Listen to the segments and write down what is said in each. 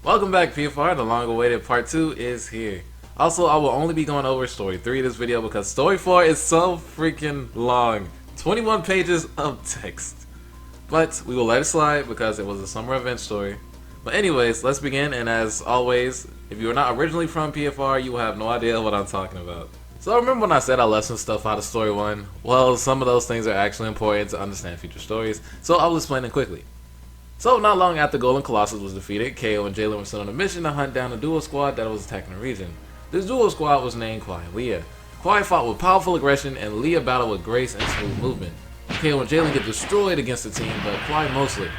Welcome back, PFR. The long-awaited part 2 is here. Also, I will only be going over story 3 of this video because story 4 is so freaking long. 21 pages of text. But we will let it slide because it was a summer event story. But anyways, let's begin, and as always, if you are not originally from PFR, you will have no idea what I'm talking about. So remember when I said I left some stuff out of story 1? Well, some of those things are actually important to understand future stories, so I will explain them quickly. So not long after Golden Colossus was defeated, KO and Jalen were sent on a mission to hunt down a duo squad that was attacking the region. This duo squad was named Kwai and Leah. Kwai fought with powerful aggression and Leah battled with grace and smooth movement. KO and Jalen get destroyed against the team, but Kwai mostly.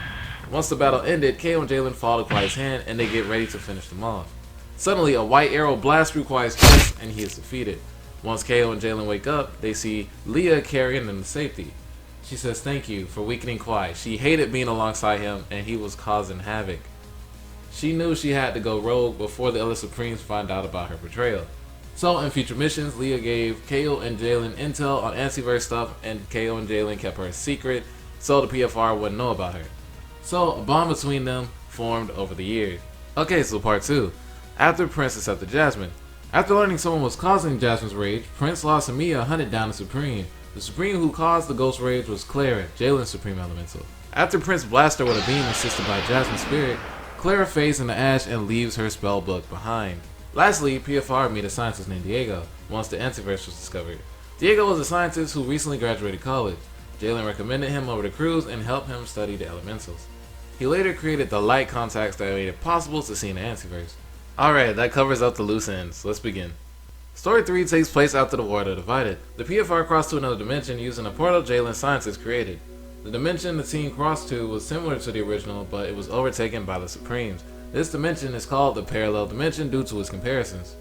Once the battle ended, KO and Jalen fall to Kwai's hand and they get ready to finish them off. Suddenly, a white arrow blasts through Kwai's chest and he is defeated. Once KO and Jalen wake up, they see Leah carrying them to safety. She says thank you for weakening Kwai. She hated being alongside him and he was causing havoc. She knew she had to go rogue before the other Supremes find out about her betrayal. So in future missions, Leah gave KO and Jalen intel on Antiverse stuff and KO and Jalen kept her a secret so the PFR wouldn't know about her. So a bond between them formed over the years. Okay, so part 2. After Prince accepted Jasmine. After learning someone was causing Jasmine's rage, Prince lost and Mia hunted down the Supreme. The Supreme who caused the Ghost Rage was Clara, Jalen's Supreme Elemental. After Prince blasted her with a beam assisted by Jasmine's spirit, Clara fades into ash and leaves her spell book behind. Lastly, PFR meet a scientist named Diego once the Antiverse was discovered. Diego was a scientist who recently graduated college. Jalen recommended him over to Cruz and helped him study the elementals. He later created the light contacts that made it possible to see in the Antiverse. Alright, that covers up the loose ends. Let's begin. Story 3 takes place after the world are divided. The PFR crossed to another dimension using a portal Jalen's scientists created. The dimension the team crossed to was similar to the original, but it was overtaken by the Supremes. This dimension is called the Parallel Dimension due to its comparisons.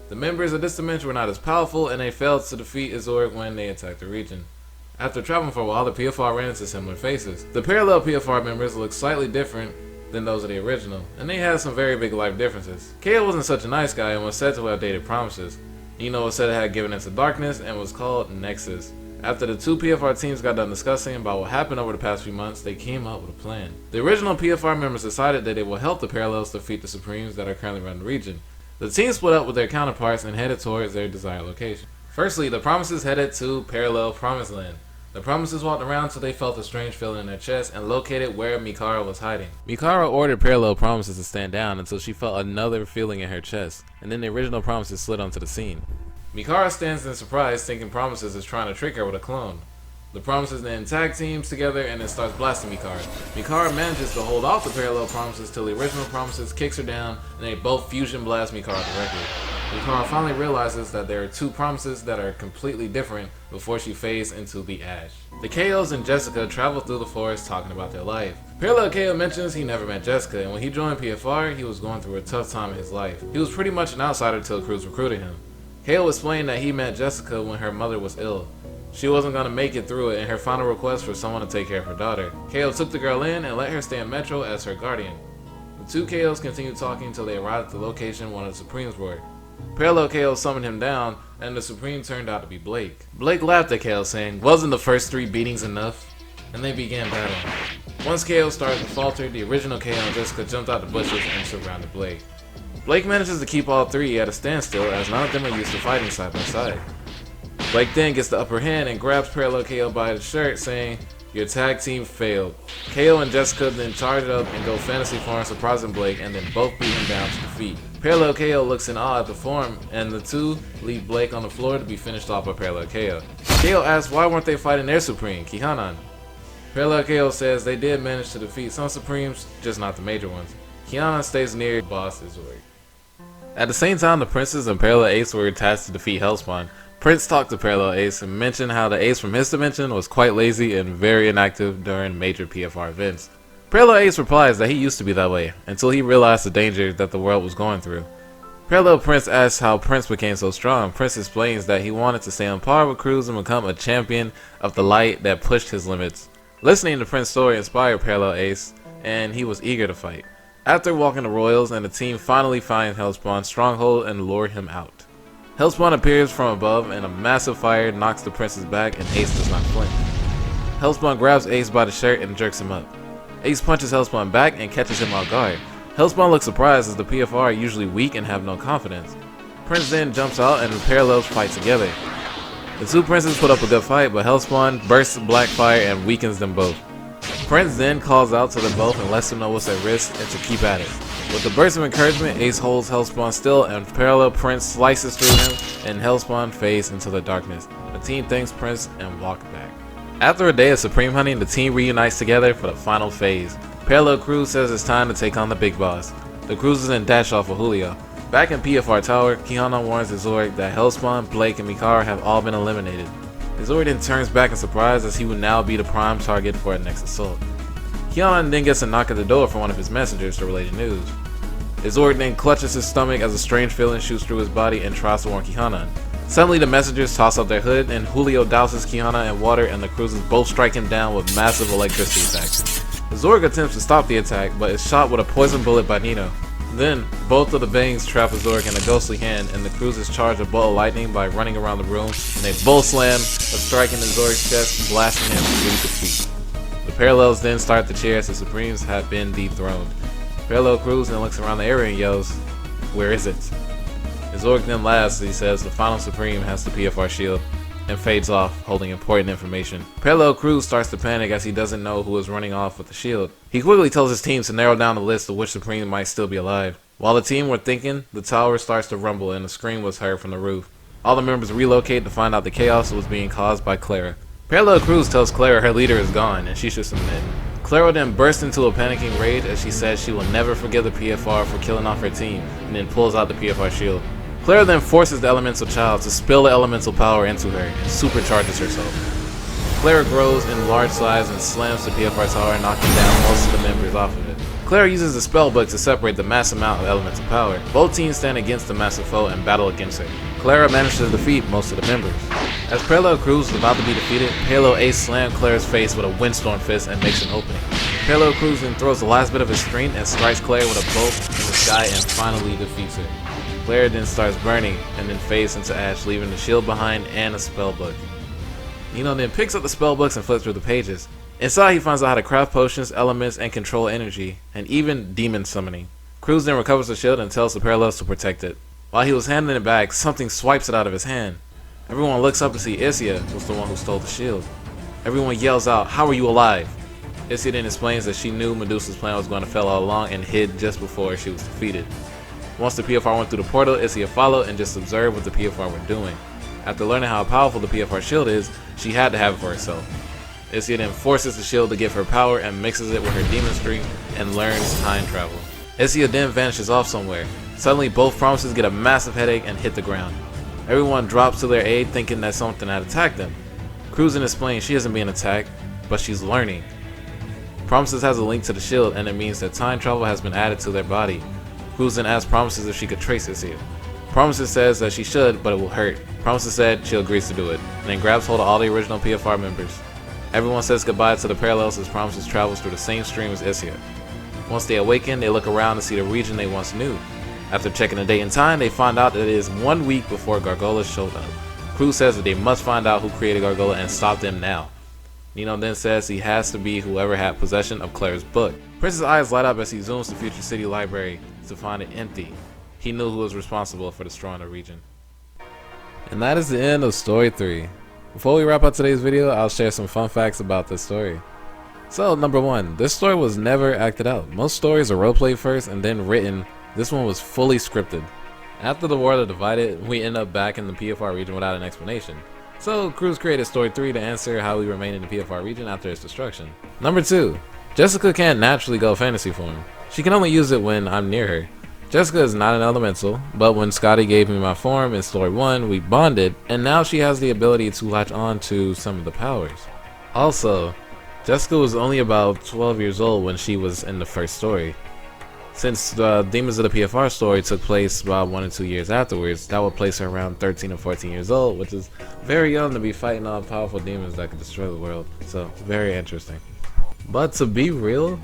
The members of this dimension were not as powerful and they failed to defeat Azoric when they attacked the region. After traveling for a while, the PFR ran into similar faces. The Parallel PFR members looked slightly different than those of the original, and they had some very big life differences. KO wasn't such a nice guy and was said to have dated promises. Eno was said to have given into darkness and was called Nexus. After the two PFR teams got done discussing about what happened over the past few months, they came up with a plan. The original PFR members decided that they will help the Parallels defeat the Supremes that are currently running the region. The team split up with their counterparts and headed towards their desired location. Firstly, the Promises headed to Parallel Promised Land. The Promises walked around till they felt a strange feeling in their chest and located where Mikara was hiding. Mikara ordered Parallel Promises to stand down until she felt another feeling in her chest, and then the original Promises slid onto the scene. Mikara stands in surprise, thinking Promises is trying to trick her with a clone. The Promises then tag teams together and then starts blasting Mikara. Mikara manages to hold off the Parallel Promises till the original Promises kicks her down and they both fusion blast Mikara directly. Mikara finally realizes that there are two Promises that are completely different before she fades into the ash. The KOs and Jessica travel through the forest talking about their life. Parallel KO mentions he never met Jessica, and when he joined PFR, he was going through a tough time in his life. He was pretty much an outsider till Cruz recruited him. KO explained that he met Jessica when her mother was ill. She wasn't going to make it through it, and her final request for someone to take care of her daughter. KO took the girl in and let her stay in Metro as her guardian. The two KOs continued talking until they arrived at the location one of the Supremes were. Parallel KO summoned him down, and the Supreme turned out to be Blake. Blake laughed at KO, saying, "Wasn't the first 3 beatings enough?" And they began battling. Once KO started to falter, the original KO and Jessica jumped out the bushes and surrounded Blake. Blake manages to keep all 3 at a standstill as none of them are used to fighting side by side. Blake then gets the upper hand and grabs Parallel KO by the shirt, saying, "Your tag team failed." KO and Jessica then charge up and go fantasy form, surprising Blake, and then both beat him down to defeat. Parallel KO looks in awe at the form, and the two leave Blake on the floor to be finished off by Parallel KO. KO asks why weren't they fighting their Supreme, Kihanan. Parallel KO says they did manage to defeat some Supremes, just not the major ones. Kihanan stays near boss Azoric. At the same time, the Princes and Parallel Ace were attached to defeat Hellspawn. Prince talked to Parallel Ace and mentioned how the Ace from his dimension was quite lazy and very inactive during major PFR events. Parallel Ace replies that he used to be that way, until he realized the danger that the world was going through. Parallel Prince asks how Prince became so strong. Prince explains that he wanted to stay on par with Cruz and become a champion of the light that pushed his limits. Listening to Prince's story inspired Parallel Ace, and he was eager to fight. After walking the Royals and the team finally find Hellspawn's stronghold and lure him out. Hellspawn appears from above and a massive fire knocks the Prince's back and Ace does not flinch. Hellspawn grabs Ace by the shirt and jerks him up. Ace punches Hellspawn back and catches him off guard. Hellspawn looks surprised as the PFR are usually weak and have no confidence. Prince then jumps out and the parallels fight together. The two princes put up a good fight, but Hellspawn bursts black fire and weakens them both. Prince then calls out to them both and lets them know what's at risk and to keep at it. With the burst of encouragement, Ace holds Hellspawn still and parallel Prince slices through him and Hellspawn fades into the darkness. The team thanks Prince and walk back. After a day of supreme hunting, the team reunites together for the final phase. Parallel Cruz says it's time to take on the big boss. The cruisers then dash off with Julio. Back in PFR Tower, Kiana warns the Zord that Hellspawn, Blake, and Mikara have all been eliminated. The Zord then turns back in surprise as he would now be the prime target for a next assault. Kiana then gets a knock at the door from one of his messengers to relay the news. The Zord then clutches his stomach as a strange feeling shoots through his body and tries to warn Kiana. Suddenly the messengers toss up their hood and Julio douses Kiana in water and the cruisers both strike him down with massive electricity attacks. The Zorg attempts to stop the attack but is shot with a poison bullet by Nino. Then, both of the bangs trap a Zorg in a ghostly hand and the cruisers charge a bolt of lightning by running around the room and they both slam a strike in the Zorg's chest, blasting him through the feet. The Parallels then start to cheer as the Supremes have been dethroned. Parallel Cruz then looks around the area and yells, "Where is it?" The Zorg then laughs as he says the final Supreme has the PFR shield and fades off, holding important information. Parallel Cruz starts to panic as he doesn't know who is running off with the shield. He quickly tells his team to narrow down the list of which Supreme might still be alive. While the team were thinking, the tower starts to rumble and a scream was heard from the roof. All the members relocate to find out the chaos was being caused by Clara. Parallel Cruz tells Clara her leader is gone and she should submit. Clara then bursts into a panicking rage as she says she will never forgive the PFR for killing off her team and then pulls out the PFR shield. Clara then forces the elemental child to spill the elemental power into her and supercharges herself. Clara grows in large size and slams the PFR tower, knocking down most of the members off of it. Clara uses the spellbook to separate the mass amount of elemental power. Both teams stand against the massive foe and battle against her. Clara manages to defeat most of the members. As Parallel Cruz is about to be defeated, Parallel Ace slams Clara's face with a windstorm fist and makes an opening. Parallel Cruz then throws the last bit of his strength and strikes Clara with a bolt in the sky and finally defeats her. Clara then starts burning and then fades into ash, leaving the shield behind and a spellbook. Nino then picks up the spellbooks and flips through the pages. Inside he finds out how to craft potions, elements, and control energy, and even demon summoning. Cruz then recovers the shield and tells the Parallels to protect it. While he was handing it back, something swipes it out of his hand. Everyone looks up to see Isia was the one who stole the shield. Everyone yells out, "How are you alive?" Isia then explains that she knew Medusa's plan was going to fail all along and hid just before she was defeated. Once the PFR went through the portal, Isia followed and just observed what the PFR were doing. After learning how powerful the PFR shield is, she had to have it for herself. Isia then forces the shield to give her power and mixes it with her demon strength and learns time travel. Isia then vanishes off somewhere. Suddenly both promises get a massive headache and hit the ground. Everyone drops to their aid thinking that something had attacked them. Cruz then explains she isn't being attacked, but she's learning. Promises has a link to the shield and it means that time travel has been added to their body. Cruz then asks Promises if she could trace Isia. Promises says that she should, but it will hurt. Promises said she agrees to do it, and then grabs hold of all the original PFR members. Everyone says goodbye to the Parallels as Promises travels through the same stream as Isia. Once they awaken, they look around to see the region they once knew. After checking the date and time, they find out that it is 1 week before Gargolas showed up. Cruz says that they must find out who created Gargola and stop them now. Nino then says he has to be whoever had possession of Clara's book. Prince's eyes light up as he zooms to Future City Library to find it empty. He knew who was responsible for destroying the region. And that is the end of Story 3. Before we wrap up today's video, I'll share some fun facts about this story. So, number 1, this story was never acted out. Most stories are roleplayed first and then written. This one was fully scripted. After the world are divided, we end up back in the PFR region without an explanation. So, Cruz created Story 3 to answer how we remain in the PFR region after its destruction. Number 2, Jessica can't naturally go fantasy form. She can only use it when I'm near her. Jessica is not an elemental, but when Scotty gave me my form in Story 1, we bonded, and now she has the ability to latch on to some of the powers. Also, Jessica was only about 12 years old when she was in the first story. Since the Demons of the PFR story took place about 1 or 2 years afterwards, that would place her around 13 or 14 years old, which is very young to be fighting all powerful demons that could destroy the world. So, very interesting. But to be real,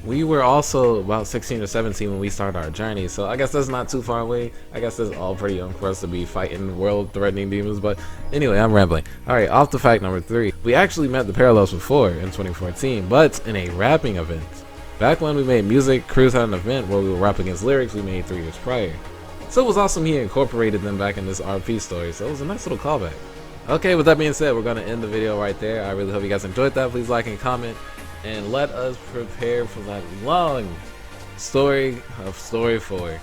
we were also about 16 or 17 when we started our journey, so I guess that's not too far away. I guess that's all pretty young for us to be fighting world-threatening demons, but anyway, I'm rambling. Alright, off to fact number 3. We actually met the Parallels before in 2014, but in a rapping event. Back when we made music, Cruise had an event where we were rapping against lyrics we made 3 years prior. So it was awesome he incorporated them back in this RP story, so it was a nice little callback. Okay, with that being said, we're going to end the video right there. I really hope you guys enjoyed that. Please like and comment, and let us prepare for that long story of Story 4.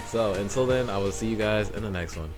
So until then, I will see you guys in the next one.